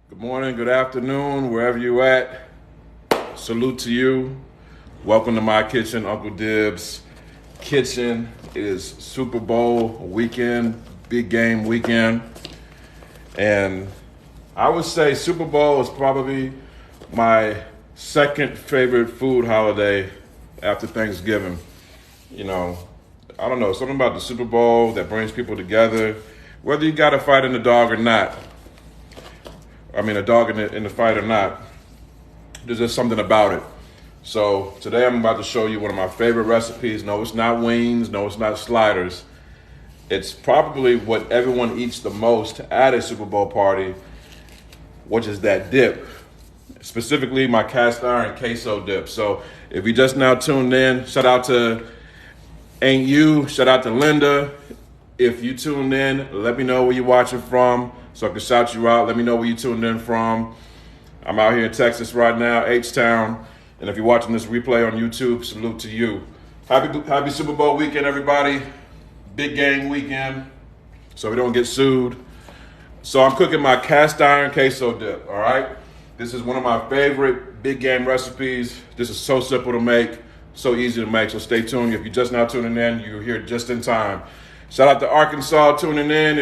Good morning, good afternoon, wherever you at. Salute to you. Welcome to my kitchen, Uncle Dibbz kitchen. It is Super Bowl weekend, big game weekend. And I would say Super Bowl is probably my second favorite food holiday after Thanksgiving. You know, I don't know, something about the Super Bowl that brings people together, whether you got a fight in the dog or not. A dog in the fight or not. There's just something about it. So today I'm about to show you one of my favorite recipes. No, it's not wings. No, it's not sliders. It's probably what everyone eats the most at a Super Bowl party, which is that dip. Specifically my cast iron queso dip. So if you just now tuned in, shout out to Ain't You, shout out to Linda. If you tuned in, let me know where you're watching from so I can shout you out. Let me know where you tuned in from. I'm out here in Texas right now, H-Town. And if you're watching this replay on YouTube, salute to you. Happy Super Bowl weekend, everybody. Big game weekend, so we don't get sued. So I'm cooking my cast iron queso dip, all right? This is one of my favorite big game recipes. This is so simple to make, so easy to make, so stay tuned. If you're just now tuning in, you're here just in time. Shout out to Arkansas tuning in.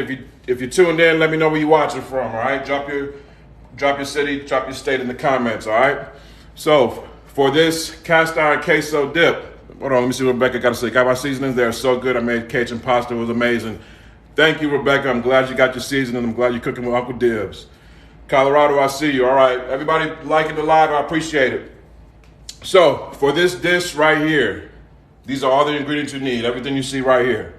If you tuned in, let me know where you're watching from, all right? Drop your city, drop your state in the comments, all right? So for this cast iron queso dip, hold on, let me see what Rebecca got to say. Got my seasonings, they're so good. I made Cajun pasta, it was amazing. Thank you, Rebecca. I'm glad you got your seasoning. I'm glad you're cooking with Uncle Dibbz. Colorado, I see you. All right, everybody liking the live, I appreciate it. So for this dish right here, these are all the ingredients you need, everything you see right here.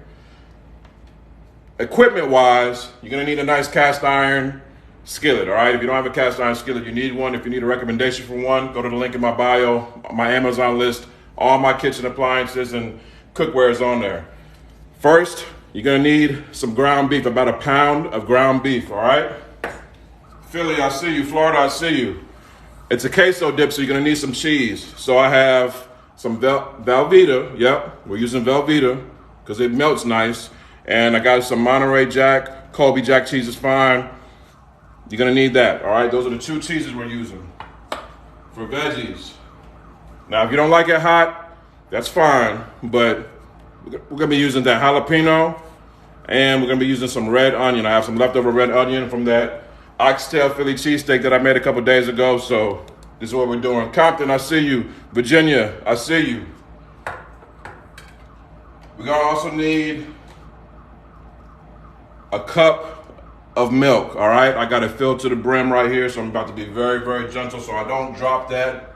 Equipment-wise, you're gonna need a nice cast iron skillet, all right? If you don't have a cast iron skillet, you need one. If you need a recommendation for one, go to the link in my bio, my Amazon list. All my kitchen appliances and cookware is on there. First, you're gonna need some ground beef, about a pound of ground beef, all right? Philly, I see you. Florida, I see you. It's a queso dip, so you're gonna need some cheese. So I have some Velveeta, yep, we're using Velveeta because it melts nice. And I got some Monterey Jack, Colby Jack cheese is fine. You're gonna need that, all right? Those are the two cheeses we're using. For veggies, now if you don't like it hot, that's fine, but we're gonna be using that jalapeno, and we're gonna be using some red onion. I have some leftover red onion from that oxtail Philly cheesesteak that I made a couple days ago, so this is what we're doing. Compton, I see you. Virginia, I see you. We're gonna also need a cup of milk, all right? I got it filled to the brim right here, so I'm about to be very, very gentle so I don't drop that.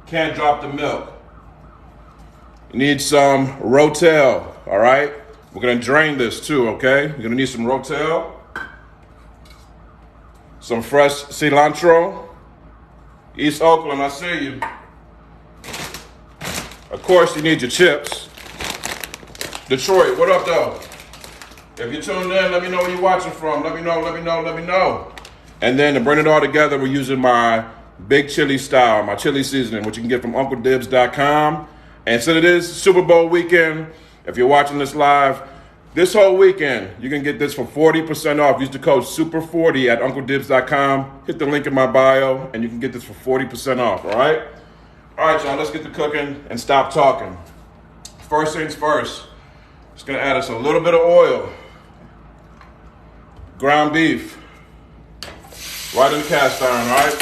Can't drop the milk. You need some Rotel, all right? We're gonna drain this too, okay? You're gonna need some Rotel, some fresh cilantro. East Oakland, I see you. Of course, you need your chips. Detroit, what up though? If you're tuned in, let me know where you're watching from. Let me know. And then to bring it all together, we're using my big chili style, my chili seasoning, which you can get from UncleDibbz.com. And since it is Super Bowl weekend, if you're watching this live, this whole weekend, you can get this for 40% off. Use the code SUPER40 at UncleDibbz.com. Hit the link in my bio, and you can get this for 40% off, all right? All right, y'all, let's get to cooking and stop talking. First things first, just gonna add us a little bit of oil. Ground beef, right in the cast iron, all right?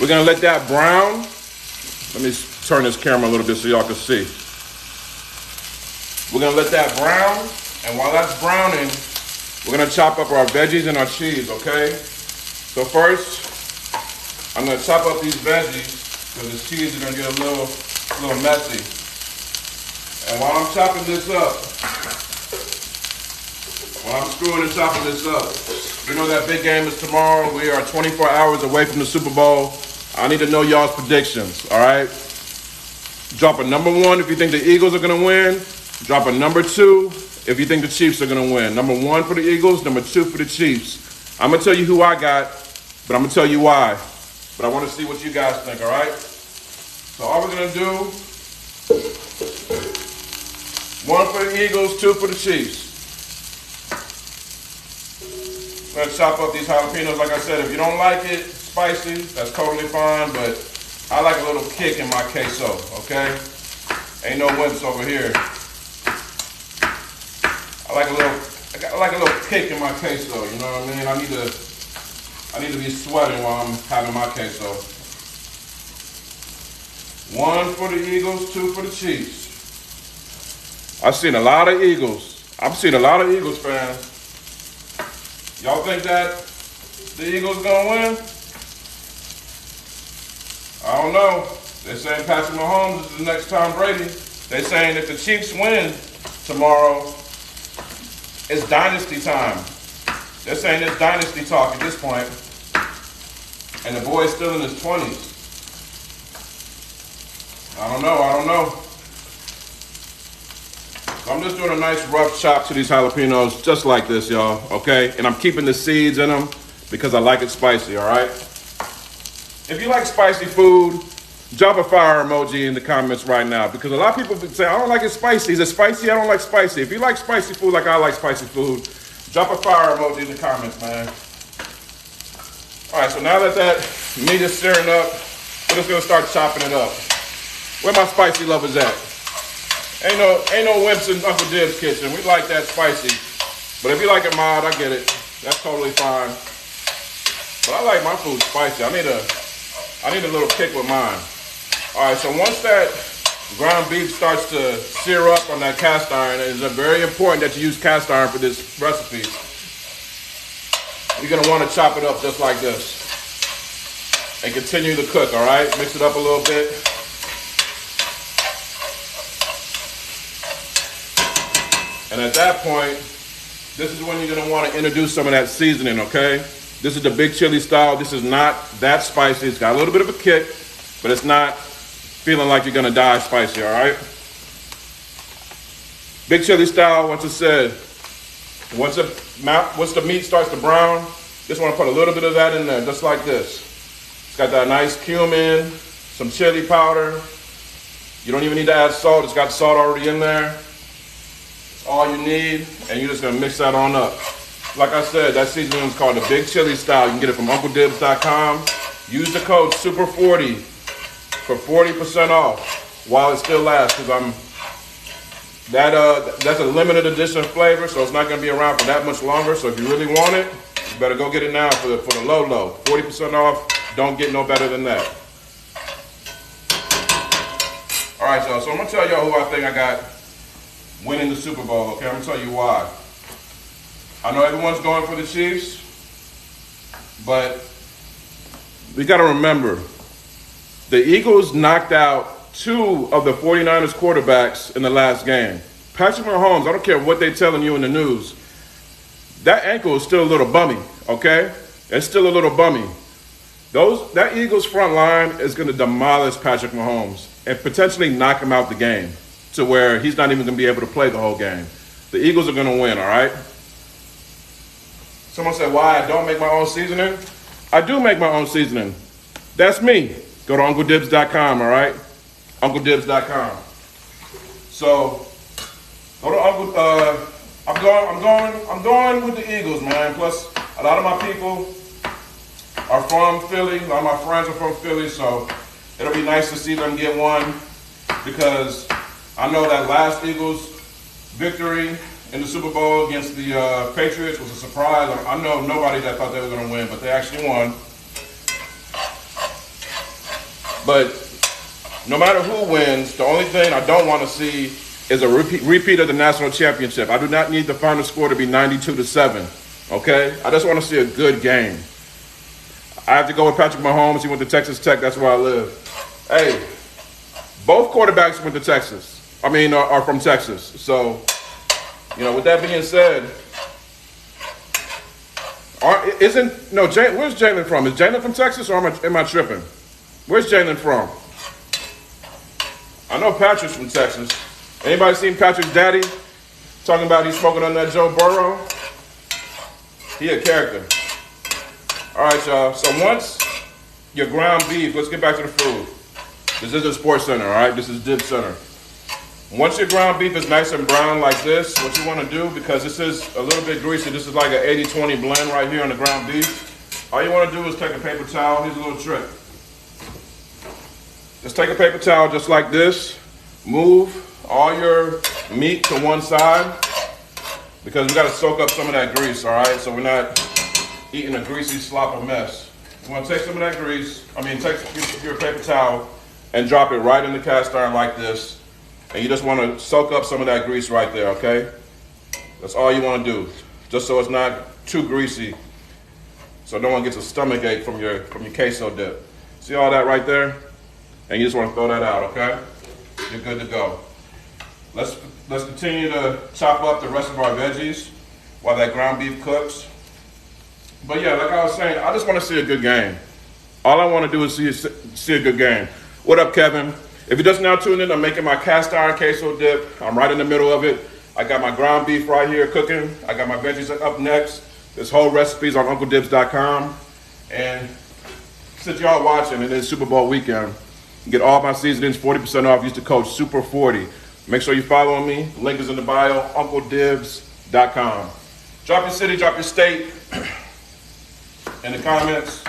We're gonna let that brown. Let me turn this camera a little bit so y'all can see. We're gonna let that brown, and while that's browning, we're gonna chop up our veggies and our cheese, okay? So first, I'm gonna chop up these veggies because this cheese is gonna get a little messy. And while I'm chopping this up, while I'm screwing and chopping this up, we know that big game is tomorrow. We are 24 hours away from the Super Bowl. I need to know y'all's predictions, all right? Drop a number one if you think the Eagles are gonna win. Drop a number two if you think the Chiefs are gonna win. Number one for the Eagles, number two for the Chiefs. I'm gonna tell you who I got, but I'm gonna tell you why. But I wanna see what you guys think, all right? So all we're gonna do, one for the Eagles, two for the Chiefs. I'm gonna chop up these jalapenos. Like I said, if you don't like it spicy, that's totally fine, but I like a little kick in my queso, okay? Ain't no wimps over here. I like a little kick in my queso, you know what I mean? I need to be sweating while I'm having my queso. 1 for the Eagles, 2 for the Chiefs. I've seen a lot of Eagles fans. Y'all think that the Eagles gonna win? I don't know. They're saying Patrick Mahomes is the next Tom Brady. They're saying if the Chiefs win tomorrow, it's dynasty time. They're saying it's dynasty talk at this point. And the boy's still in his 20s. I don't know. So I'm just doing a nice rough chop to these jalapenos, just like this, y'all, okay? And I'm keeping the seeds in them because I like it spicy, all right? If you like spicy food, drop a fire emoji in the comments right now, because a lot of people say, I don't like it spicy. Is it spicy? I don't like spicy. If you like spicy food like I like spicy food, drop a fire emoji in the comments, man. All right, so now that meat is searing up, we're just gonna start chopping it up. Where my spicy lovers at? Ain't no wimps in Uncle Dibbz' kitchen. We like that spicy. But if you like it mild, I get it. That's totally fine. But I like my food spicy. I need a little kick with mine. All right, so once that ground beef starts to sear up on that cast iron, it's very important that you use cast iron for this recipe. You're gonna wanna chop it up just like this. And continue to cook, all right? Mix it up a little bit. And at that point, this is when you're gonna wanna introduce some of that seasoning, okay? This is the big chili style. This is not that spicy. It's got a little bit of a kick, but it's not feeling like you're gonna die spicy, all right? Big chili style, once it's said, once the meat starts to brown, just wanna put a little bit of that in there, just like this. It's got that nice cumin, some chili powder. You don't even need to add salt. It's got salt already in there. All you need, and you're just gonna mix that on up. Like I said, that seasoning is called the Big Chili Style. You can get it from UncleDibbz.com. Use the code SUPER40 for 40% off while it still lasts, because that's a limited edition flavor, so it's not gonna be around for that much longer. So if you really want it, you better go get it now for the low. 40% off, don't get no better than that. All right, y'all, so I'm gonna tell y'all who I think I got winning the Super Bowl, okay? I'm gonna tell you why. I know everyone's going for the Chiefs, but we gotta remember, the Eagles knocked out 2 of the 49ers quarterbacks in the last game. Patrick Mahomes, I don't care what they're telling you in the news, that ankle is still a little bummy, okay? It's still a little bummy. That Eagles front line is gonna demolish Patrick Mahomes and potentially knock him out the game, to where he's not even gonna be able to play the whole game. The Eagles are gonna win, all right? Someone said, why I don't make my own seasoning? I do make my own seasoning. That's me. Go to UncleDibbz.com, all right? UncleDibbz.com. So, go to I'm going with the Eagles, man. Plus, a lot of my people are from Philly. A lot of my friends are from Philly, so it'll be nice to see them get one, because I know that last Eagles victory in the Super Bowl against the Patriots was a surprise. I know nobody that thought they were going to win, but they actually won. But no matter who wins, the only thing I don't want to see is a repeat of the national championship. I do not need the final score to be 92-7, okay? I just want to see a good game. I have to go with Patrick Mahomes. He went to Texas Tech. That's where I live. Hey, both quarterbacks went to Texas. Are from Texas. So, with that being said, where's Jalen from? Is Jalen from Texas, or am I tripping? Where's Jalen from? I know Patrick's from Texas. Anybody seen Patrick's daddy talking about he's smoking on that Joe Burrow? He a character. All right, y'all. So once your ground beef, let's get back to the food. This isn't Sports Center, all right? This is Dibbz Center. Once your ground beef is nice and brown like this, what you want to do, because this is a little bit greasy, this is like an 80-20 blend right here on the ground beef. All you want to do is take a paper towel. Here's a little trick. Just take a paper towel just like this. Move all your meat to one side because we got to soak up some of that grease, all right? So we're not eating a greasy slop of mess. You want to take some of that grease, take your paper towel and drop it right in the cast iron like this. And you just want to soak up some of that grease right there, okay? That's all you want to do, just so it's not too greasy, so no one gets a stomach ache from your queso dip. See all that right there? And you just want to throw that out, okay? You're good to go. Let's continue to chop up the rest of our veggies while that ground beef cooks. But yeah, like I was saying, I just want to see a good game. All I want to do is see a good game. What up, Kevin? If you're just now tuned in, I'm making my cast iron queso dip. I'm right in the middle of it. I got my ground beef right here cooking. I got my veggies up next. This whole recipe is on UncleDibbz.com. And since y'all watching, and it's Super Bowl weekend, you get all my seasonings 40% off. Use the code SUPER40. Make sure you follow me. The link is in the bio, UncleDibbz.com. Drop your city, drop your state in the comments.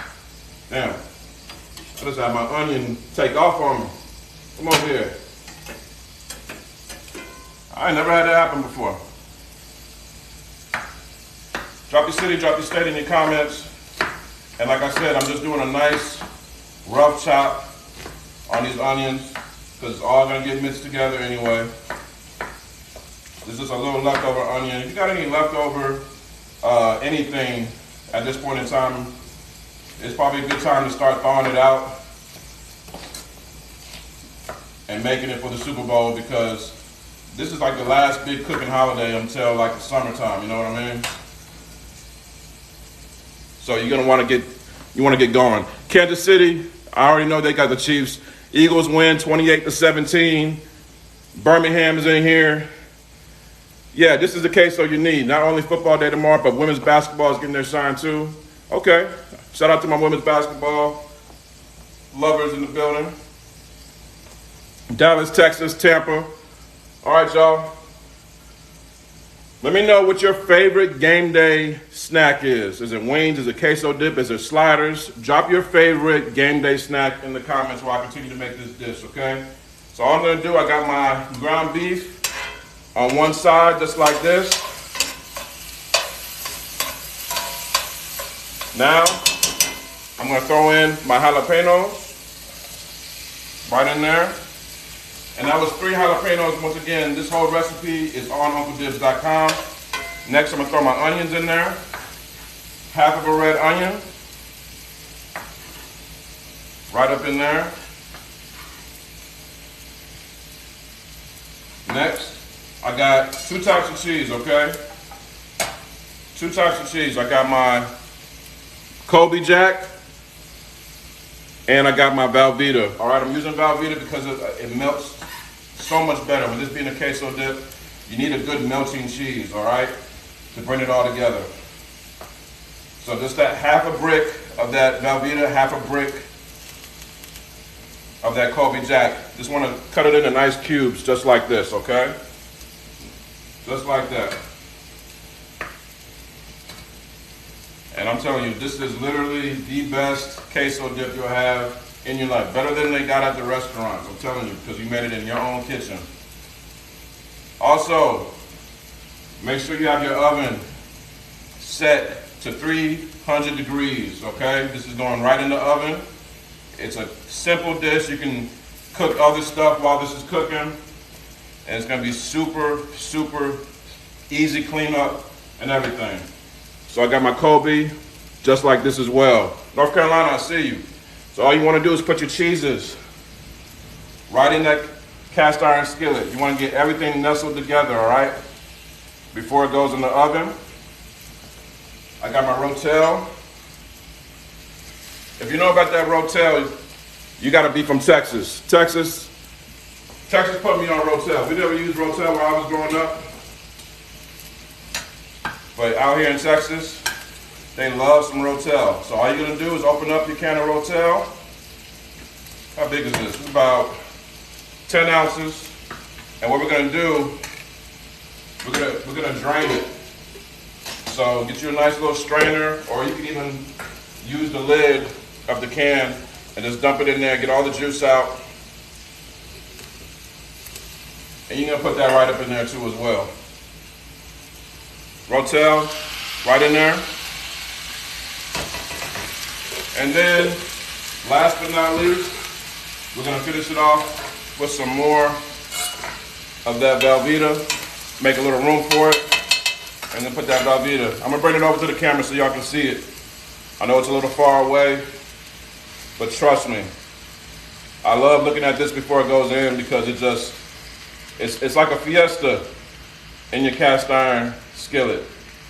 Damn, I just had my onion take off on me. Come over here. I ain't never had that happen before. Drop your city, drop your state in your comments. And like I said, I'm just doing a nice rough chop on these onions because it's all gonna get mixed together anyway. This is a little leftover onion. If you got any leftover anything at this point in time, it's probably a good time to start thawing it out and making it for the Super Bowl, because this is like the last big cooking holiday until like the summertime, you know what I mean? So you're gonna want to get going. Kansas City, I already know they got the Chiefs. Eagles win 28-17. Birmingham is in here. Yeah, this is the queso you need. Not only football day tomorrow, but women's basketball is getting their shine too. Okay, shout out to my women's basketball lovers in the building. Dallas, Texas, Tampa. All right, y'all. Let me know what your favorite game day snack is. Is it wings? Is it queso dip? Is it sliders? Drop your favorite game day snack in the comments while I continue to make this dish, okay? So all I'm gonna do, I got my ground beef on one side, just like this. Now, I'm gonna throw in my jalapenos right in there. And that was 3 jalapenos. Once again, this whole recipe is on UncleDibbz.com. Next, I'm gonna throw my onions in there. Half of a red onion. Right up in there. Next, I got 2 types of cheese, okay? 2 types of cheese. I got my Colby Jack and I got my Velveeta. All right, I'm using Velveeta because it melts so much better. With this being a queso dip, you need a good melting cheese, all right, to bring it all together. So just that half a brick of that Velveeta, half a brick of that Colby Jack. Just want to cut it into nice cubes, just like this, okay? Just like that. And I'm telling you, this is literally the best queso dip you'll have in your life. Better than they got at the restaurants, I'm telling you, because you made it in your own kitchen. Also, make sure you have your oven set to 300 degrees, okay? This is going right in the oven. It's a simple dish. You can cook other stuff while this is cooking. And it's gonna be super, super easy cleanup and everything. So I got my Colby just like this as well. North Carolina, I see you. So all you wanna do is put your cheeses right in that cast iron skillet. You wanna get everything nestled together, all right? Before it goes in the oven. I got my rotel. If you know about that rotel, you gotta be from Texas. Texas put me on rotel. We never used rotel when I was growing up. But out here in Texas, they love some rotel. So all you're gonna do is open up your can of rotel. How big is this? It's about 10 ounces. And what we're gonna do, we're gonna drain it. So get you a nice little strainer, or you can even use the lid of the can and just dump it in there, get all the juice out. And you're gonna put that right up in there too as well. Rotel, right in there. And then, last but not least, we're gonna finish it off with some more of that Velveeta. Make a little room for it. And then put that Velveeta. I'm gonna bring it over to the camera so y'all can see it. I know it's a little far away, but trust me, I love looking at this before it goes in because it's like a fiesta in your cast iron skillet,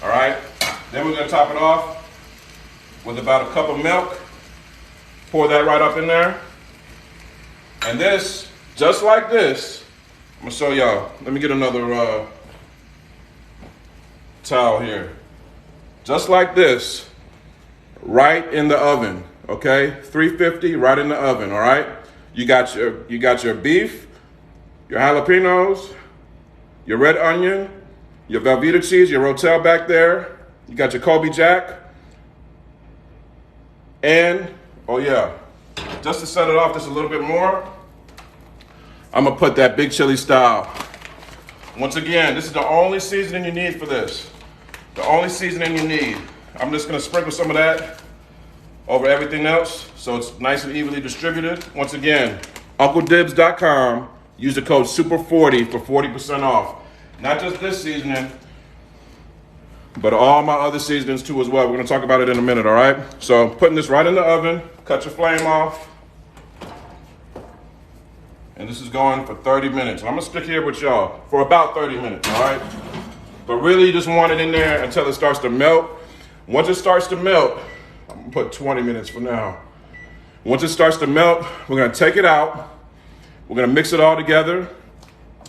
all right? Then we're gonna top it off with about a cup of milk. Pour that right up in there. And this, just like this, I'm gonna show y'all. Let me get another towel here. Just like this, right in the oven, okay? 350, right in the oven, all right? You got your beef, your jalapenos, your red onion, your Velveeta cheese, your Rotel back there. You got your Kobe Jack. And, oh yeah, just to set it off just a little bit more, I'm gonna put that big chili style. Once again, this is the only seasoning you need for this. The only seasoning you need. I'm just gonna sprinkle some of that over everything else so it's nice and evenly distributed. Once again, UncleDibbz.com. Use the code SUPER40 for 40% off. Not just this seasoning, but all my other seasonings too as well. We're gonna talk about it in a minute, all right? So putting this right in the oven, cut your flame off. And this is going for 30 minutes. I'm gonna stick here with y'all for about 30 minutes, all right? But really you just want it in there until it starts to melt. Once it starts to melt, I'm gonna put 20 minutes for now. Once it starts to melt, we're gonna take it out. We're gonna mix it all together.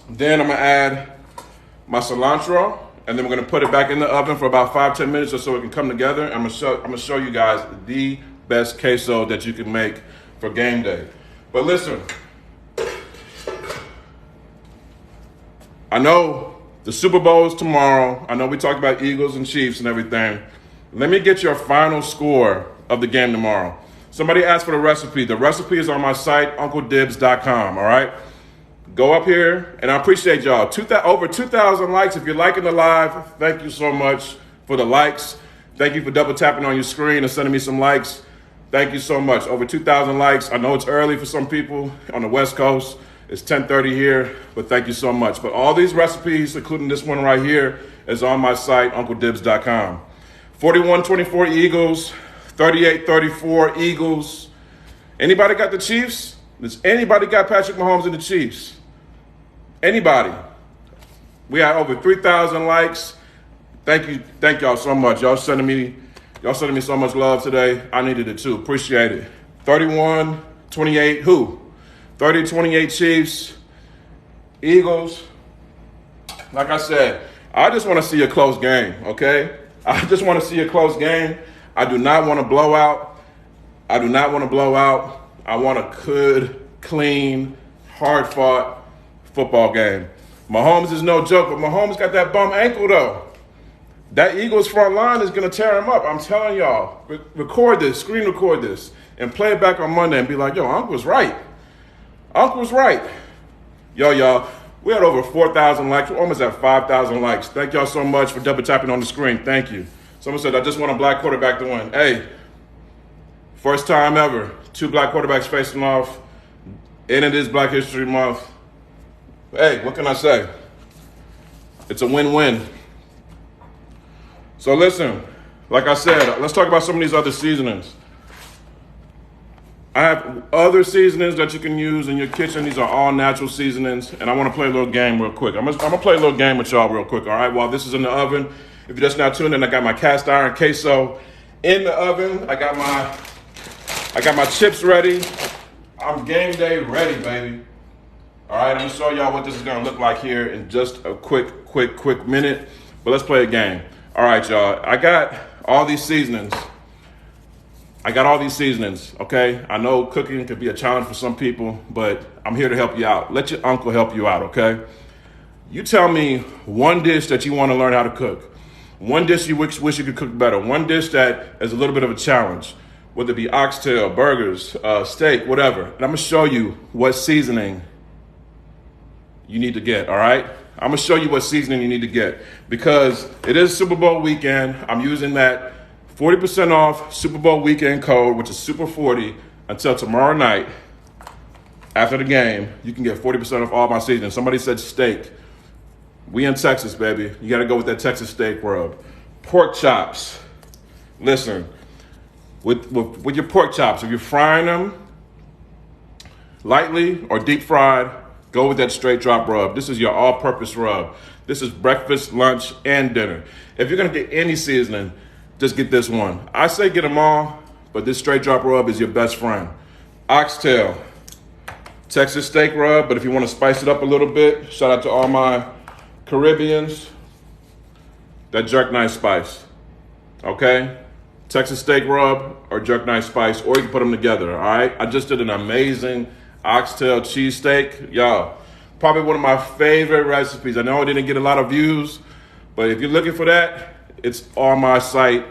Then I'm gonna add my cilantro, and then we're gonna put it back in the oven for about 5-10 minutes or so it can come together. I'm gonna show you guys the best queso that you can make for game day. But listen, I know the Super Bowl is tomorrow. I know we talked about Eagles and Chiefs and everything. Let me get your final score of the game tomorrow. Somebody asked for the recipe. The recipe is on my site, UncleDibbz.com, all right? Go up here, and I appreciate y'all. Over 2,000 likes. If you're liking the live, thank you so much for the likes. Thank you for double tapping on your screen and sending me some likes. Thank you so much. Over 2,000 likes. I know it's early for some people on the West Coast. It's 10:30 here, but thank you so much. But all these recipes, including this one right here, is on my site, UncleDibbz.com. 41-24 Eagles, 38-34 Eagles. Anybody got the Chiefs? Does anybody got Patrick Mahomes and the Chiefs? Anybody? We had over 3,000 likes. Thank y'all so much. Y'all sending me so much love today. I needed it too. Appreciate it. 31-28 who? 30-28 Chiefs, Eagles. Like I said, I just want to see a close game, okay? I just want to see a close game. I do not want to blow out. I want a good, clean, hard-fought football game. Mahomes is no joke, but Mahomes got that bum ankle, though. That Eagles front line is going to tear him up. I'm telling y'all. Record this, screen record this, and play it back on Monday and be like, yo, Uncle was right. Uncle was right. Y'all, we had over 4,000 likes. We're almost at 5,000 likes. Thank y'all so much for double tapping on the screen. Thank you. Someone said, I just want a black quarterback to win. Hey, first time ever. 2 black quarterbacks facing off. And it is Black History Month. Hey, what can I say? It's a win-win. So listen, like I said, let's talk about some of these other seasonings. I have other seasonings that you can use in your kitchen. These are all natural seasonings, and I want to play a little game real quick. I'm gonna play a little game with y'all real quick, all right? While this is in the oven, if you're just now tuned in, I got my cast iron queso in the oven. I got my chips ready. I'm game day ready, baby. All right, I'm gonna show y'all what this is gonna look like here in just a quick minute. But let's play a game. All right, y'all. I got all these seasonings. Okay? I know cooking could be a challenge for some people, but I'm here to help you out. Let your uncle help you out, okay? You tell me one dish that you want to learn how to cook. One dish you wish you could cook better. One dish that is a little bit of a challenge, whether it be oxtail, burgers, steak, whatever. And I'm gonna show you what seasoning you need to get, all right? I'm gonna show you what seasoning you need to get because it is Super Bowl weekend. I'm using that 40% off Super Bowl weekend code, which is Super 40, until tomorrow night. After the game, you can get 40% off all my seasoning. Somebody said steak. We in Texas, baby. You gotta go with that Texas steak rub. Pork chops. Listen, with your pork chops, if you're frying them lightly or deep fried, go with that straight drop rub. This is your all-purpose rub. This is breakfast, lunch, and dinner. If you're gonna get any seasoning, just get this one. I say get them all, but this straight drop rub is your best friend. Oxtail, Texas steak rub, but if you wanna spice it up a little bit, shout out to all my Caribbeans, that jerk knife spice, okay? Texas steak rub or jerk knife spice, or you can put them together, all right? I just did an amazing oxtail cheesesteak. Y'all, probably one of my favorite recipes. I know I didn't get a lot of views, but if you're looking for that, it's on my site,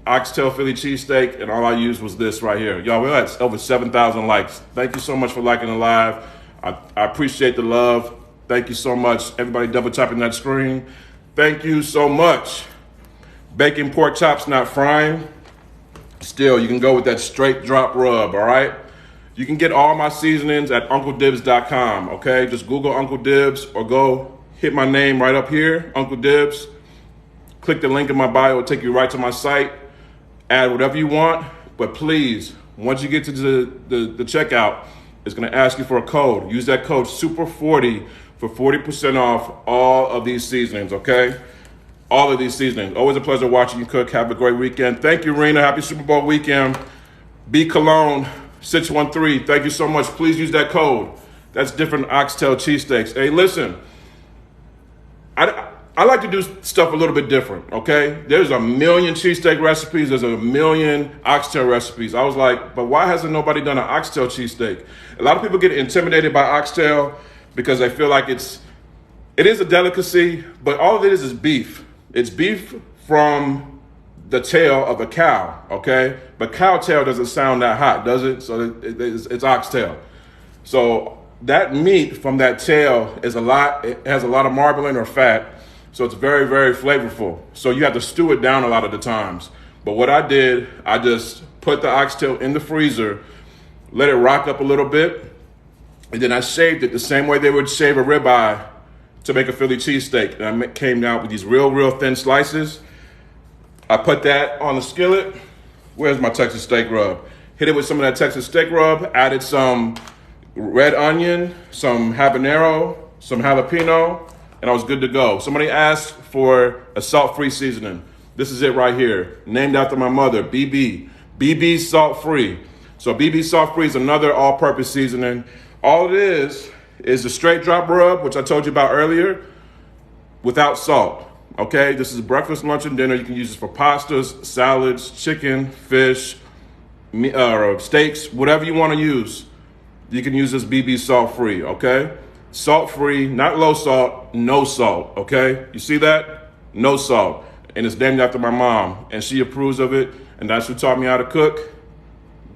oxtail Philly cheesesteak, and all I used was this right here. Y'all, we're at over 7,000 likes. Thank you so much for liking the live. I appreciate the love. Thank you so much. Everybody double tapping that screen. Thank you so much. Baking pork chops, not frying. Still, you can go with that straight drop rub, all right? You can get all my seasonings at UncleDibbz.com, okay? Just Google Uncle Dibbz or go hit my name right up here, Uncle Dibbz. Click the link in my bio, it'll take you right to my site. Add whatever you want, but please, once you get to the checkout, it's gonna ask you for a code. Use that code SUPER40 for 40% off all of these seasonings, okay? All of these seasonings. Always a pleasure watching you cook. Have a great weekend. Thank you, Rena. Happy Super Bowl weekend. B Cologne 613. Thank you so much. Please use that code. That's different oxtail cheesesteaks. Hey, listen. I like to do stuff a little bit different, okay? There's a million cheesesteak recipes. There's a million oxtail recipes. I was like, but why hasn't nobody done an oxtail cheesesteak? A lot of people get intimidated by oxtail because they feel like it is a delicacy, but all of it is beef. It's beef from the tail of a cow, okay? But cow tail doesn't sound that hot, does it? So it's oxtail. So that meat from that tail it has a lot of marbling or fat, so it's very, very flavorful. So you have to stew it down a lot of the times. But what I did, I just put the oxtail in the freezer, let it rock up a little bit, and then I shaved it the same way they would shave a ribeye to make a Philly cheesesteak. And I came out with these real thin slices. I put that on the skillet. Where's my Texas steak rub? Hit it with some of that Texas steak rub, added some red onion, some habanero, some jalapeno, and I was good to go. Somebody asked for a salt-free seasoning. This is it right here, named after my mother, BB. BB salt-free. So BB salt-free is another all-purpose seasoning. All it is the straight drop rub, which I told you about earlier, without salt, okay? This is breakfast, lunch, and dinner. You can use this for pastas, salads, chicken, fish, steaks, whatever you want to use. You can use this BB salt-free, okay? Salt-free, not low salt, no salt, okay? You see that? No salt. And it's named after my mom, and she approves of it, and that's who taught me how to cook.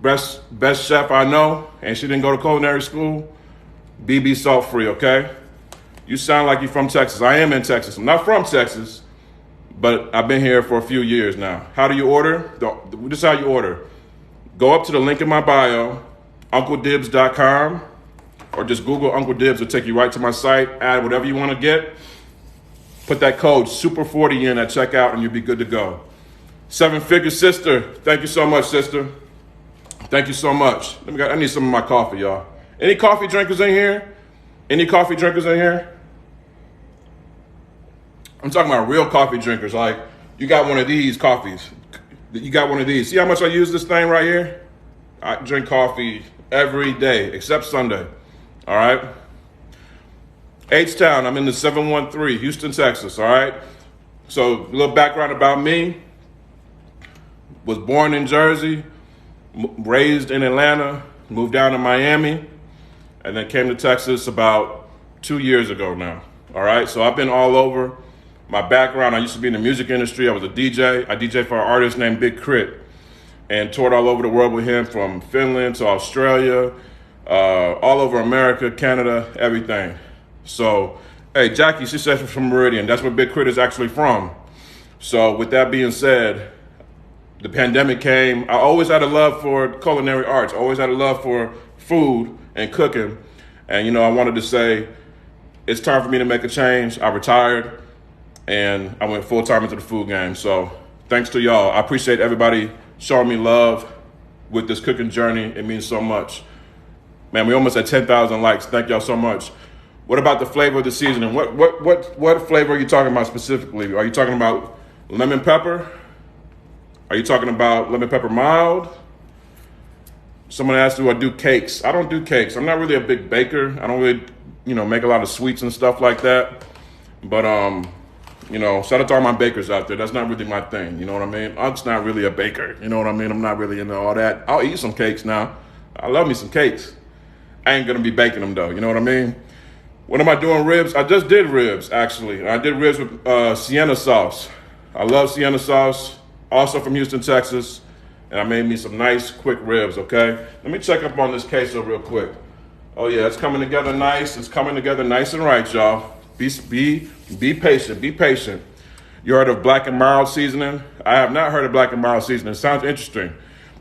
Best chef I know, and she didn't go to culinary school. BB salt-free, okay? You sound like you're from Texas. I am in Texas. I'm not from Texas, but I've been here for a few years now. How do you order? This is how you order. Go up to the link in my bio, UncleDibbz.com, or just Google Uncle Dibbz. It'll take you right to my site. Add whatever you want to get. Put that code SUPER40 in at checkout, and you'll be good to go. Seven Figure Sister, thank you so much, sister. Thank you so much. I need some of my coffee, y'all. Any coffee drinkers in here? Any coffee drinkers in here? I'm talking about real coffee drinkers. Like, you got one of these coffees. You got one of these. See how much I use this thing right here? I drink coffee every day, except Sunday. All right? H-Town, I'm in the 713, Houston, Texas, all right? So, a little background about me. Was born in Jersey, raised in Atlanta, moved down to Miami, and then came to Texas about 2 years ago now, all right? So I've been all over. My background, I used to be in the music industry. I was a DJ. I DJ for an artist named Big Crit and toured all over the world with him, from Finland to Australia, all over America, Canada, everything. So, hey, Jackie, she says she's from Meridian. That's where Big Crit is actually from. So with that being said, the pandemic came. I always had a love for culinary arts. I always had a love for food and cooking. And, you know, I wanted to say, it's time for me to make a change. I retired and I went full time into the food game. So thanks to y'all. I appreciate everybody showing me love with this cooking journey. It means so much. Man, we almost at 10,000 likes. Thank y'all so much. What about the flavor of the seasoning? What flavor are you talking about specifically? Are you talking about lemon pepper? Are you talking about lemon pepper mild? Someone asked, do I do cakes? I don't do cakes. I'm not really a big baker. I don't really, make a lot of sweets and stuff like that. But, shout out to all my bakers out there. That's not really my thing. You know what I mean? I'm just not really a baker. You know what I mean? I'm not really into all that. I'll eat some cakes now. I love me some cakes. I ain't going to be baking them, though. You know what I mean? When am I doing ribs? I just did ribs, actually. I did ribs with Sienna sauce. I love Sienna sauce. Also from Houston, Texas. And I made me some nice, quick ribs, okay? Let me check up on this queso real quick. Oh, yeah, it's coming together nice. It's coming together nice and right, y'all. Be patient. Be patient. You heard of black and mild seasoning? I have not heard of black and mild seasoning. It sounds interesting.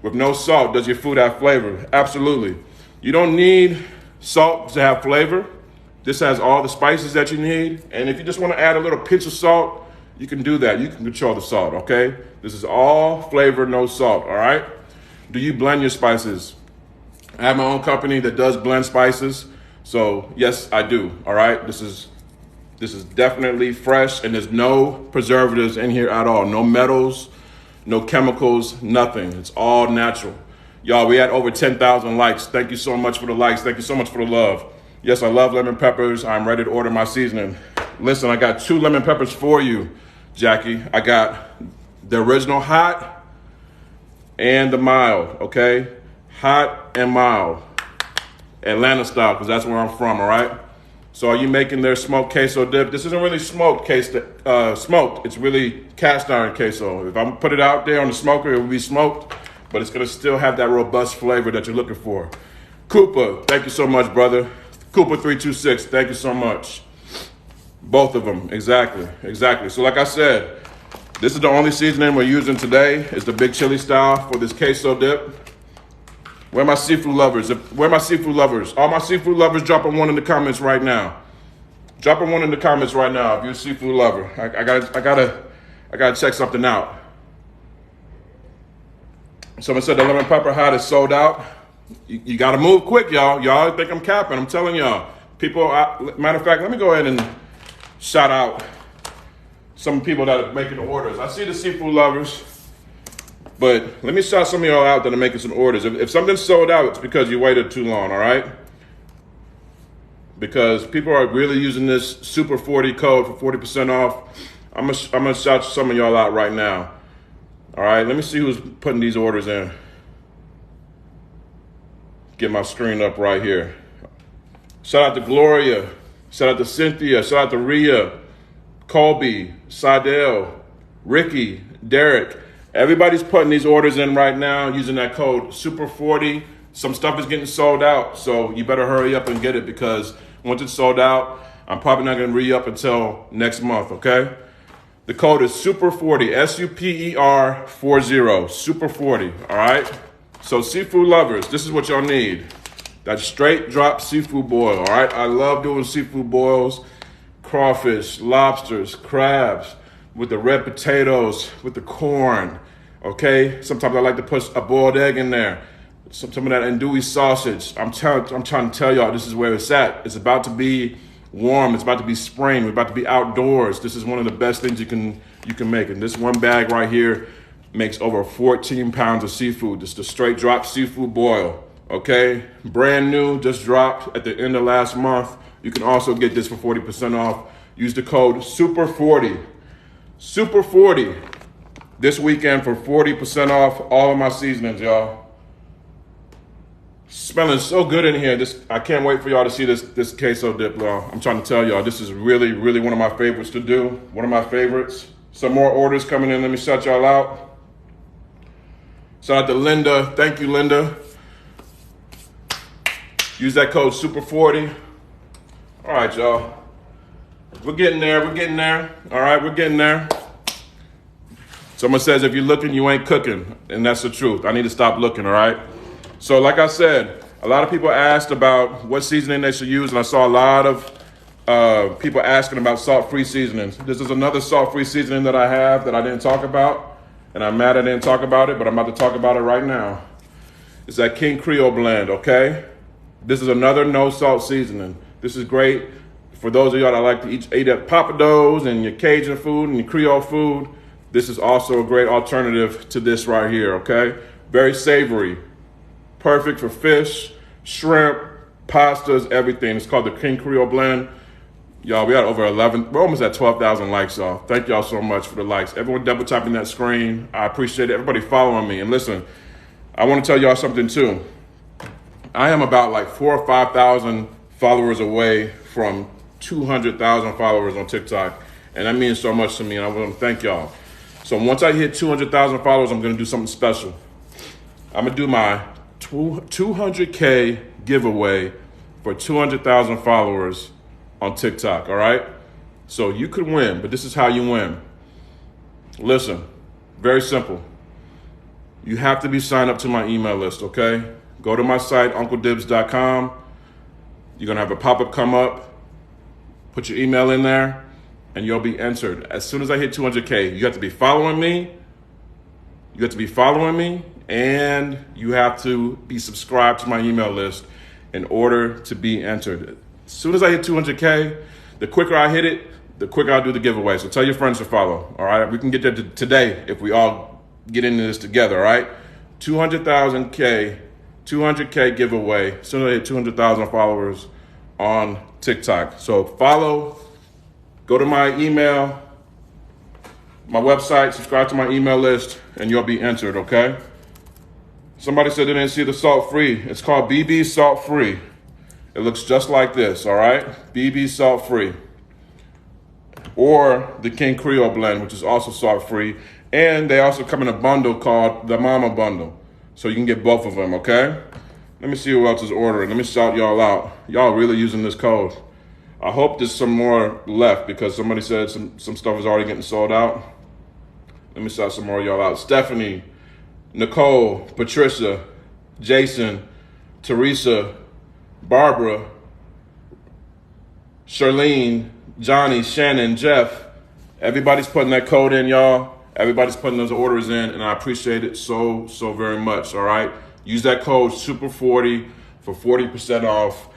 With no salt, does your food have flavor? Absolutely. You don't need salt to have flavor. This has all the spices that you need. And if you just want to add a little pinch of salt, you can do that. You can control the salt, okay? This is all flavor, no salt, all right? Do you blend your spices? I have my own company that does blend spices. So yes, I do, all right? This is definitely fresh, and there's no preservatives in here at all. No metals, no chemicals, nothing. It's all natural. Y'all, we had over 10,000 likes. Thank you so much for the likes. Thank you so much for the love. Yes, I love lemon peppers. I'm ready to order my seasoning. Listen, I got 2 lemon peppers for you, Jackie. I got the original hot and the mild, okay? Hot and mild. Atlanta style, because that's where I'm from, all right? So are you making their smoked queso dip? This isn't really smoked. It's really cast iron queso. If I put it out there on the smoker, it will be smoked, but it's going to still have that robust flavor that you're looking for. Cooper, thank you so much, brother. Cooper326, thank you so much. Both of them, exactly. So like I said, this is the only seasoning we're using today. It's the big chili style for this queso dip. Where are my seafood lovers? Where are my seafood lovers? All my seafood lovers, drop a 1 in the comments right now. Drop a 1 in the comments right now if you're a seafood lover. I gotta check something out. Someone said the lemon pepper hot is sold out. You gotta move quick, y'all. Y'all think I'm capping? I'm telling y'all. People. Matter of fact, let me go ahead and shout out some people that are making the orders. I see the seafood lovers. But let me shout some of y'all out that are making some orders. If something's sold out, it's because you waited too long, all right? Because people are really using this Super 40 code for 40% off. I'm gonna shout some of y'all out right now. All right, let me see who's putting these orders in. Get my screen up right here. Shout out to Gloria. Shout out to Cynthia. Shout out to Rhea, Colby, Sidell, Ricky, Derek. Everybody's putting these orders in right now using that code Super40. Some stuff is getting sold out, so you better hurry up and get it, because once it's sold out, I'm probably not going to re-up until next month, okay? The code is Super40, SUPER 40, Super40, all right? So seafood lovers, this is what y'all need. That straight drop seafood boil, all right? I love doing seafood boils, crawfish, lobsters, crabs, with the red potatoes, with the corn, okay? Sometimes I like to put a boiled egg in there. Some of that andouille sausage. I'm trying to tell y'all, this is where it's at. It's about to be warm. It's about to be spring. We're about to be outdoors. This is one of the best things you can make. And this one bag right here makes over 14 pounds of seafood. This is the straight drop seafood boil, okay? Brand new, just dropped at the end of last month. You can also get this for 40% off. Use the code Super40. Super40 this weekend for 40% off all of my seasonings, y'all. Smelling so good in here. I can't wait for y'all to see this queso dip, y'all. I'm trying to tell y'all, this is really, really one of my favorites to do. One of my favorites. Some more orders coming in. Let me shout y'all out. Shout out to Linda. Thank you, Linda. Use that code SUPER40. All right, y'all. We're getting there. We're getting there. All right, we're getting there. Someone says, if you're looking, you ain't cooking. And that's the truth. I need to stop looking, all right? So like I said, a lot of people asked about what seasoning they should use, and I saw a lot of people asking about salt-free seasonings. This is another salt-free seasoning that I have that I didn't talk about, and I'm mad I didn't talk about it, but I'm about to talk about it right now. It's that King Creole blend, okay? This is another no-salt seasoning. This is great for those of y'all that like to eat at papados and your Cajun food and your Creole food. This is also a great alternative to this right here, okay? Very savory. Perfect for fish, shrimp, pastas, everything. It's called the King Creole blend. Y'all, we got over 11, we're almost at 12,000 likes, y'all. Thank y'all so much for the likes. Everyone double tapping that screen. I appreciate it. Everybody following me. And listen, I want to tell y'all something too. I am about like 4,000 or 5,000 followers away from 200,000 followers on TikTok. And that means so much to me, and I want to thank y'all. So once I hit 200,000 followers, I'm going to do something special. I'm going to do my 200K giveaway for 200,000 followers on TikTok, all right? So you could win, but this is how you win. Listen, very simple. You have to be signed up to my email list, okay? Go to my site, UncleDibbz.com. You're going to have a pop-up come up. Put your email in there, and you'll be entered. As soon as I hit 200K, you have to be following me. You have to be following me, and you have to be subscribed to my email list in order to be entered. As soon as I hit 200K, the quicker I hit it, the quicker I'll do the giveaway. So tell your friends to follow, all right? We can get there today if we all get into this together, all right? 200K giveaway as soon as I hit 200,000 followers on TikTok. So follow, go to my email, my website, subscribe to my email list, and you'll be entered, okay? Somebody said they didn't see the salt-free. It's called BB Salt-Free. It looks just like this, all right? BB Salt-Free. Or the King Creole blend, which is also salt-free. And they also come in a bundle called the Mama Bundle. So you can get both of them, okay? Let me see who else is ordering. Let me shout y'all out. Y'all really using this code. I hope there's some more left because somebody said some stuff is already getting sold out. Let me shout some more of y'all out. Stephanie, Nicole, Patricia, Jason, Teresa, Barbara, Charlene, Johnny, Shannon, Jeff. Everybody's putting that code in, y'all. Everybody's putting those orders in, and I appreciate it so very much, all right? Use that code SUPER40 for 40% off,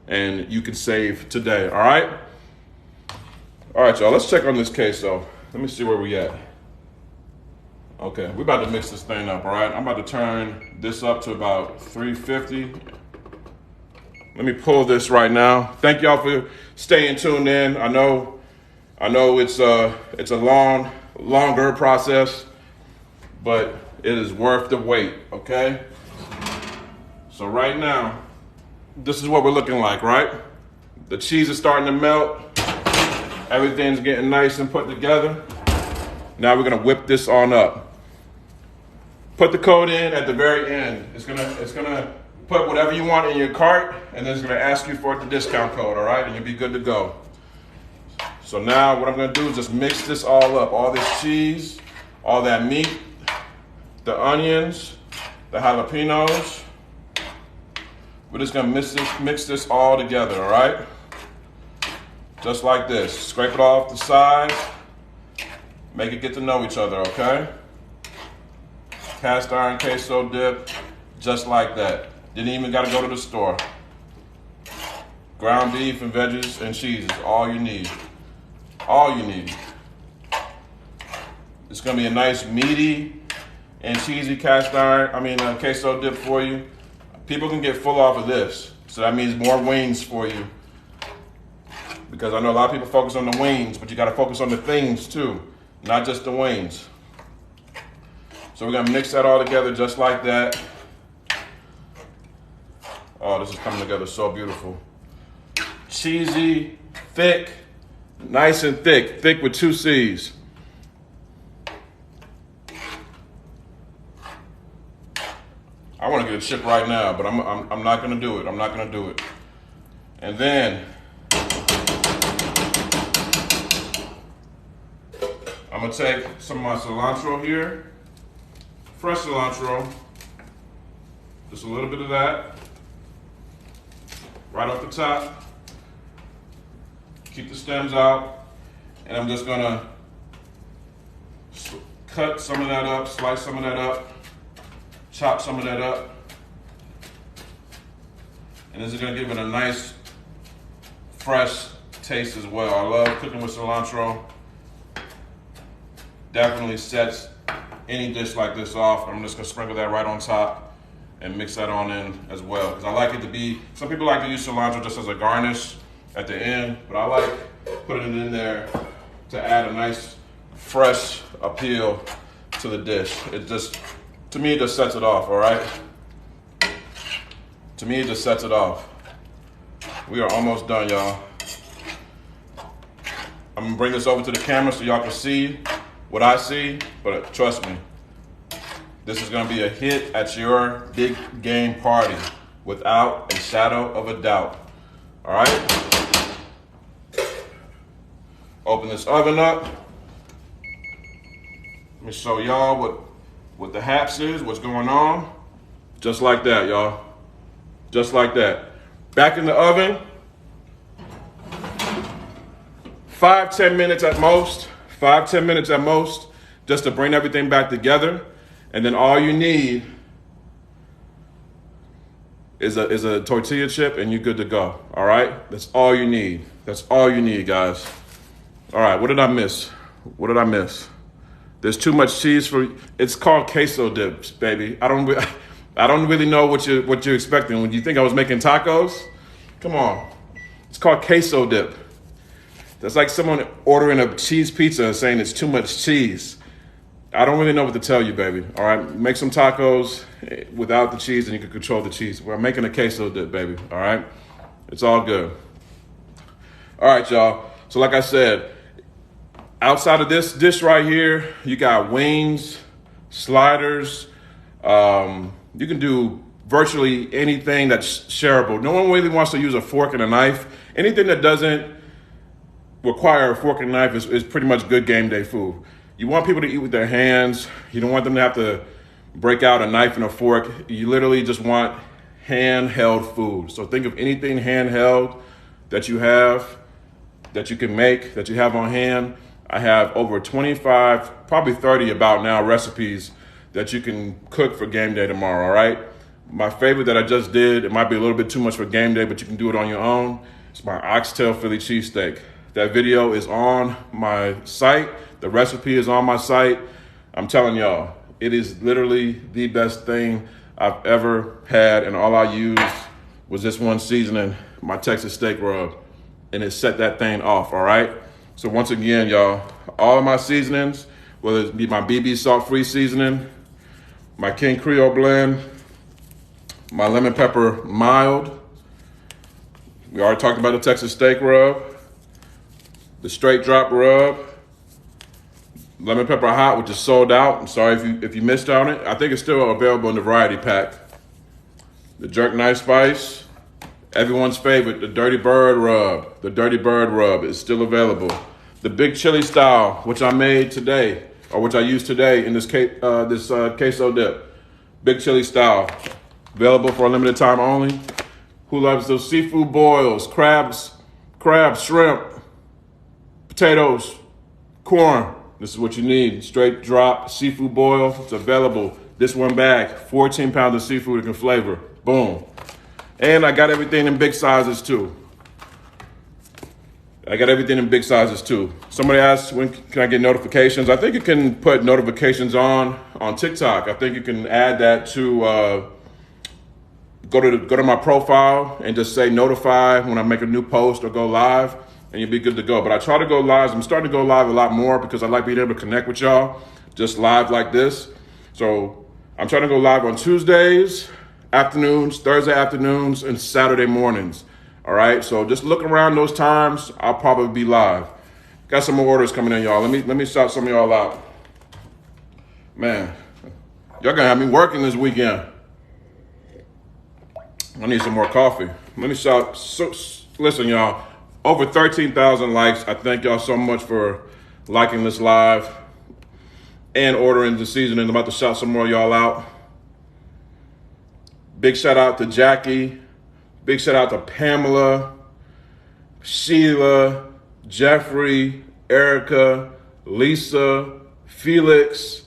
and you can save today, all right? All right, y'all, let's check on this queso. Let me see where we at. Okay, we're about to mix this thing up, all right? I'm about to turn this up to about 350. Let me pull this right now. Thank y'all for staying tuned in. I know it's a longer process, but it is worth the wait, okay? So right now, this is what we're looking like, right? The cheese is starting to melt. Everything's getting nice and put together. Now we're gonna whip this on up. Put the code in at the very end. It's gonna put whatever you want in your cart, and then it's gonna ask you for the discount code, all right? And you'll be good to go. So now what I'm gonna do is just mix this all up. All this cheese, all that meat, the onions, the jalapenos. We're just gonna mix this all together, all right? Just like this. Scrape it off the sides. Make it get to know each other, okay? Cast iron queso dip, just like that. Didn't even gotta go to the store. Ground beef and veggies and cheese is all you need. All you need. It's gonna be a nice meaty and cheesy queso dip for you. People can get full off of this, so that means more wings for you. Because I know a lot of people focus on the wings, but you gotta focus on the things too, not just the wings. So we're gonna mix that all together just like that. Oh, this is coming together so beautiful. Cheesy, thick, nice and thick. Thick with 2 C's. I want to get a chip right now, but I'm not gonna do it. I'm not gonna do it. And then I'm gonna take some of my cilantro here, fresh cilantro, just a little bit of that, right off the top. Keep the stems out, and I'm just gonna cut some of that up, slice some of that up, chop some of that up, and this is gonna give it a nice, fresh taste as well. I love cooking with cilantro. Definitely sets any dish like this off. I'm just gonna sprinkle that right on top and mix that on in as well. Because I like it to be, some people like to use cilantro just as a garnish at the end, but I like putting it in there to add a nice, fresh appeal to the dish. It just, to me, it just sets it off, all right? To me, it just sets it off. We are almost done, y'all. I'm gonna bring this over to the camera so y'all can see what I see, but trust me, this is gonna be a hit at your big game party without a shadow of a doubt, all right? Open this oven up. Let me show y'all what the haps is, what's going on. Just like that, y'all. Just like that. Back in the oven. 5-10 minutes at most. 5-10 minutes at most, just to bring everything back together. And then all you need is a tortilla chip and you're good to go, all right? That's all you need. That's all you need, guys. All right, what did I miss? What did I miss? There's too much cheese for, it's called queso Dibbz, baby. I don't really know what you're expecting. When you think I was making tacos, come on. It's called queso dip. That's like someone ordering a cheese pizza and saying it's too much cheese. I don't really know what to tell you, baby. All right, make some tacos without the cheese and you can control the cheese. We're making a queso dip, baby, all right? It's all good. All right, y'all. So like I said, outside of this dish right here, you got wings, sliders. You can do virtually anything that's shareable. No one really wants to use a fork and a knife. Anything that doesn't require a fork and knife is pretty much good game day food. You want people to eat with their hands. You don't want them to have to break out a knife and a fork. You literally just want handheld food. So think of anything handheld that you have, that you can make, that you have on hand. I have over 25, probably 30 about now recipes that you can cook for game day tomorrow, all right? My favorite that I just did, it might be a little bit too much for game day, but you can do it on your own. It's my oxtail Philly cheesesteak. That video is on my site. The recipe is on my site. I'm telling y'all, it is literally the best thing I've ever had, and all I used was this one seasoning, my Texas steak rub, and it set that thing off, all right? So once again, y'all, all of my seasonings, whether it be my BB salt-free seasoning, my King Creole blend, my lemon pepper mild, we already talked about the Texas steak rub, the straight drop rub, lemon pepper hot, which is sold out. I'm sorry if you missed on it. I think it's still available in the variety pack. The jerk knife spice, everyone's favorite, the dirty bird rub. The dirty bird rub is still available. The big chili style, which I made today, or which I used today in this queso dip. Big chili style, available for a limited time only. Who loves those seafood boils, crabs, shrimp, potatoes, corn? This is what you need. Straight drop seafood boil. It's available. This one bag, 14 pounds of seafood it can flavor. Boom. And I got everything in big sizes too. Somebody asked, when can I get notifications? I think you can put notifications on TikTok. I think you can add that to go to my profile and just say notify when I make a new post or go live, and you'll be good to go. But I try to go live. I'm starting to go live a lot more because I like being able to connect with y'all just live like this. So I'm trying to go live on Tuesdays afternoons, Thursday afternoons, and Saturday mornings. All right, so just look around those times. I'll probably be live. Got some more orders coming in, y'all. Let me shout some of y'all out. Man, y'all gonna have me working this weekend. I need some more coffee. Let me shout. Listen, y'all. Over 13,000 likes. I thank y'all so much for liking this live and ordering the seasoning. I'm about to shout some more of y'all out. Big shout out to Jackie. Big shout out to Pamela, Sheila, Jeffrey, Erica, Lisa, Felix,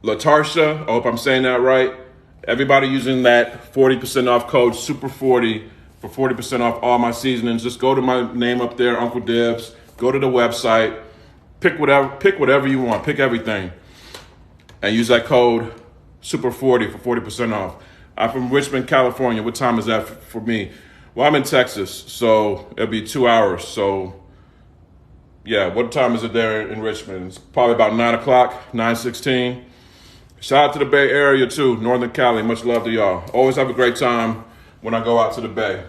Latarsha. I hope I'm saying that right. Everybody using that 40% off code SUPER40 for 40% off all my seasonings. Just go to my name up there, Uncle Dibbz. Go to the website. Pick whatever you want. Pick everything. And use that code SUPER40 for 40% off. I'm from Richmond, California. What time is that for me? Well, I'm in Texas, so it'll be 2 hours. So, yeah, what time is it there in Richmond? It's probably about 9 o'clock, 9:16. Shout out to the Bay Area, too, Northern Cali. Much love to y'all. Always have a great time when I go out to the Bay.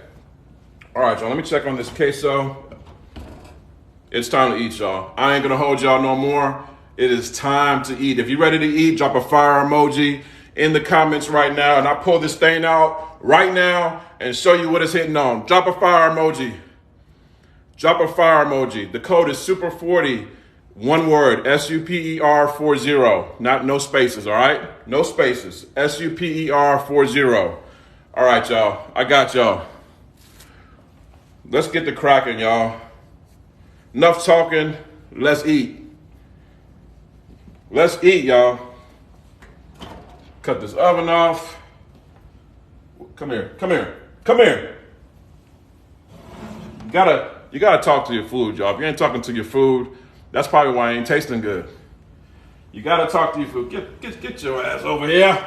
All right, y'all, let me check on this queso. It's time to eat, y'all. I ain't going to hold y'all no more. It is time to eat. If you're ready to eat, drop a fire emoji in the comments right now, and I pull this thing out right now and show you what it's hitting on. Drop a fire emoji. Drop a fire emoji. The code is SUPER40, one word, SUPER40. No spaces, all right? No spaces, SUPER40. All right, y'all, I got y'all. Let's get the cracking, y'all. Enough talking, let's eat. Let's eat, y'all. Cut this oven off. Come here. You gotta talk to your food, y'all. If you ain't talking to your food, that's probably why it ain't tasting good. You gotta talk to your food. Get your ass over here.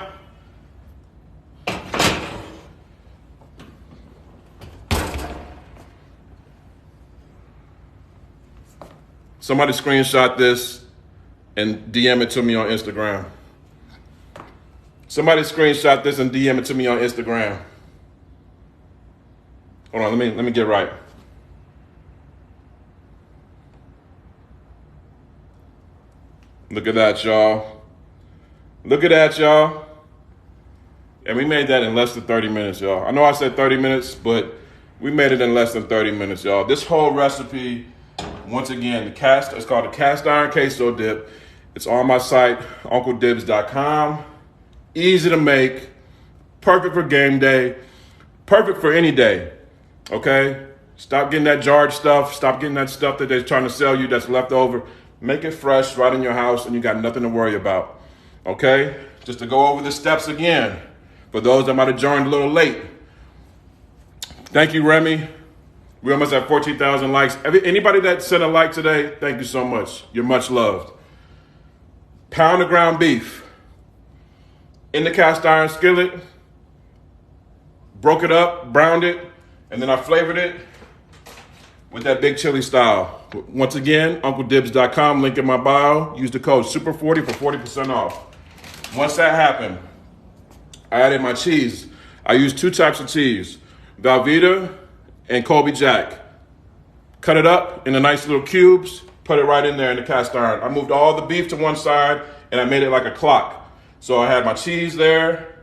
Somebody screenshot this and DM it to me on Instagram. Somebody screenshot this and DM it to me on Instagram. Hold on, let me get right. Look at that, y'all. Look at that, y'all. And we made that in less than 30 minutes, y'all. I know I said 30 minutes, but we made it in less than 30 minutes, y'all. This whole recipe, once again, it's called the cast iron queso dip. It's on my site, uncledibbz.com. Easy to make, perfect for game day, perfect for any day, okay? Stop getting that jarred stuff. Stop getting that stuff that they're trying to sell you that's left over. Make it fresh right in your house and you got nothing to worry about, okay? Just to go over the steps again, for those that might have joined a little late. Thank you, Remy. We almost have 14,000 likes. Anybody that sent a like today, thank you so much. You're much loved. Pound of ground beef in the cast iron skillet, broke it up, browned it, and then I flavored it with that big chili style. Once again, uncledibbz.com, link in my bio. Use the code SUPER40 for 40% off. Once that happened, I added my cheese. I used 2 types of cheese, Velveeta and Colby Jack. Cut it up into nice little cubes, put it right in there in the cast iron. I moved all the beef to one side and I made it like a clock. So I had my cheese there,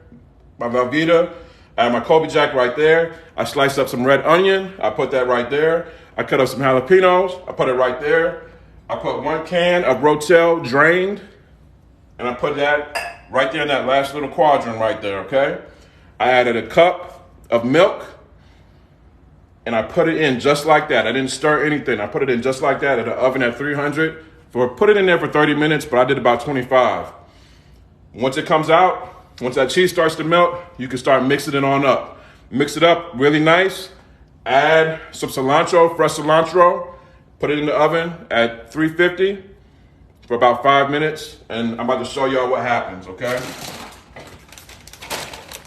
my Velveeta, I had my Colby Jack right there. I sliced up some red onion, I put that right there. I cut up some jalapenos, I put it right there. I put 1 can of Rotel drained, and I put that right there in that last little quadrant right there, okay? I added a cup of milk, and I put it in just like that. I didn't stir anything. I put it in just like that in the oven at 300. Put it in there for 30 minutes, but I did about 25. Once it comes out, once that cheese starts to melt, you can start mixing it on up. Mix it up really nice. Add some cilantro, fresh cilantro. Put it in the oven at 350 for about 5 minutes. And I'm about to show y'all what happens, okay?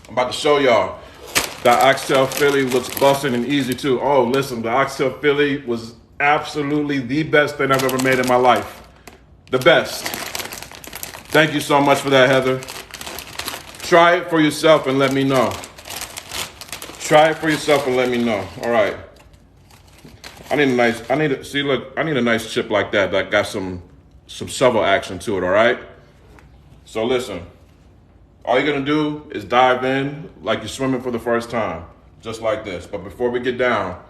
I'm about to show y'all. That oxtail Philly looks busting and easy too. Oh, listen, the oxtail Philly was absolutely the best thing I've ever made in my life. The best. Thank you so much for that, Heather. Try it for yourself and let me know. Try it for yourself and let me know. All right. I need a nice chip like that got some shovel action to it, all right? So listen, all you're gonna do is dive in like you're swimming for the first time, just like this. But before we get down,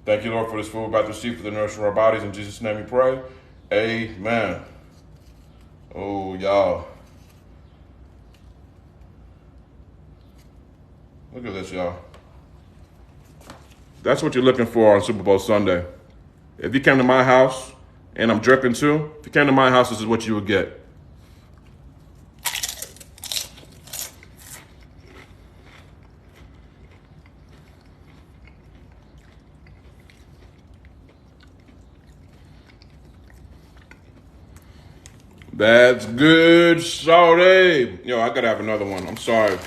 thank you, Lord, for this food we're about to receive for the nourishment of our bodies. In Jesus' name we pray, amen. Oh, y'all. Look at this, y'all. That's what you're looking for on Super Bowl Sunday. If you came to my house, and I'm dripping too, if you came to my house, this is what you would get. That's good, shawty. Yo, I gotta have another one. I'm sorry.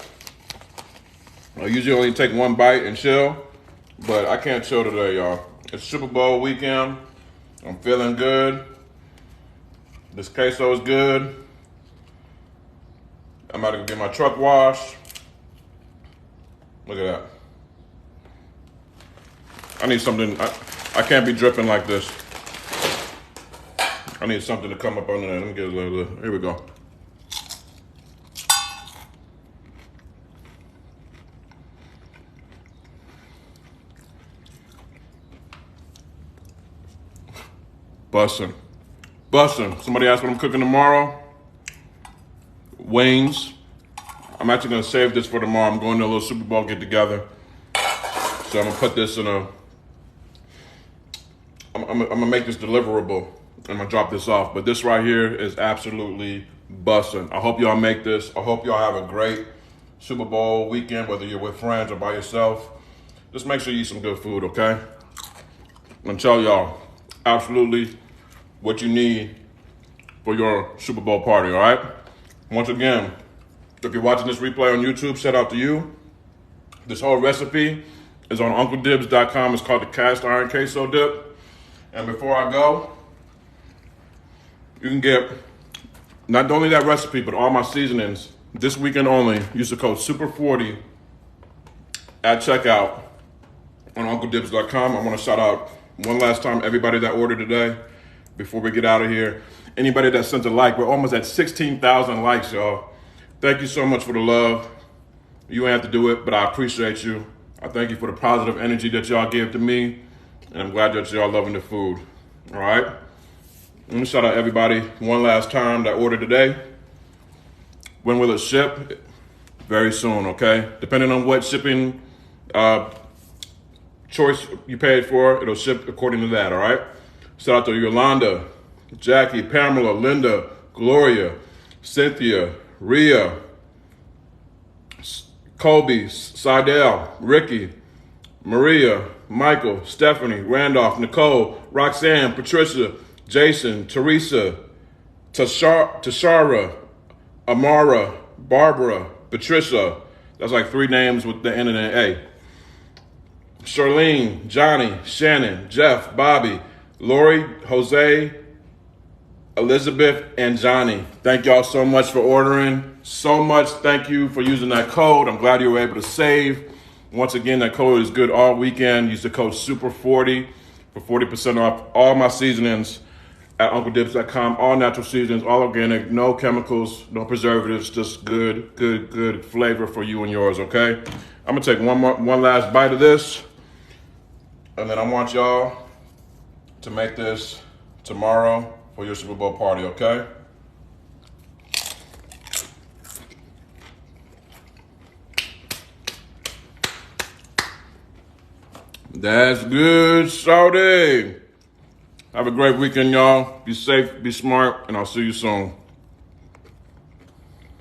I usually only take one bite and chill, but I can't chill today, y'all. It's Super Bowl weekend. I'm feeling good. This queso is good. I'm about to go get my truck washed. Look at that. I need something. I can't be dripping like this. I need something to come up under there. Let me get a little. Here we go. Bussin'. Somebody asked what I'm cooking tomorrow. Wings. I'm actually gonna save this for tomorrow. I'm going to a little Super Bowl get together. So I'm gonna put this in a, I'm gonna make this deliverable. I'm gonna drop this off. But this right here is absolutely bussin'. I hope y'all make this. I hope y'all have a great Super Bowl weekend, whether you're with friends or by yourself. Just make sure you eat some good food, okay? I'm gonna tell y'all absolutely what you need for your Super Bowl party, all right? Once again, if you're watching this replay on YouTube, shout out to you. This whole recipe is on UncleDibbz.com. It's called the Cast Iron Queso Dip. And before I go, you can get not only that recipe, but all my seasonings this weekend only. Use the code SUPER40 at checkout on UncleDibbz.com. I want to shout out one last time everybody that ordered today before we get out of here. Anybody that sent a like, we're almost at 16,000 likes, y'all. Thank you so much for the love. You ain't have to do it, but I appreciate you. I thank you for the positive energy that y'all give to me, and I'm glad that y'all loving the food, all right? Let me shout out everybody one last time that ordered today. When will it ship? Very soon, okay? Depending on what shipping choice you paid for, it'll ship according to that, all right? Shout out to Yolanda, Jackie, Pamela, Linda, Gloria, Cynthia, Rhea, Colby, Seidel, Ricky, Maria, Michael, Stephanie, Randolph, Nicole, Roxanne, Patricia, Jason, Teresa, Tashara, Amara, Barbara, Patricia. That's like 3 names with the N and an A. Charlene, Johnny, Shannon, Jeff, Bobby, Lori, Jose, Elizabeth, and Johnny. Thank y'all so much for ordering. So much. Thank you for using that code. I'm glad you were able to save. Once again, that code is good all weekend. Use the code SUPER40 for 40% off all my seasonings at UncleDibbz.com. All natural seasonings, all organic, no chemicals, no preservatives, just good flavor for you and yours, okay? I'm gonna take one last bite of this, and then I want y'all to make this tomorrow for your Super Bowl party, okay? That's good, shawty. Have a great weekend, y'all. Be safe, be smart, and I'll see you soon.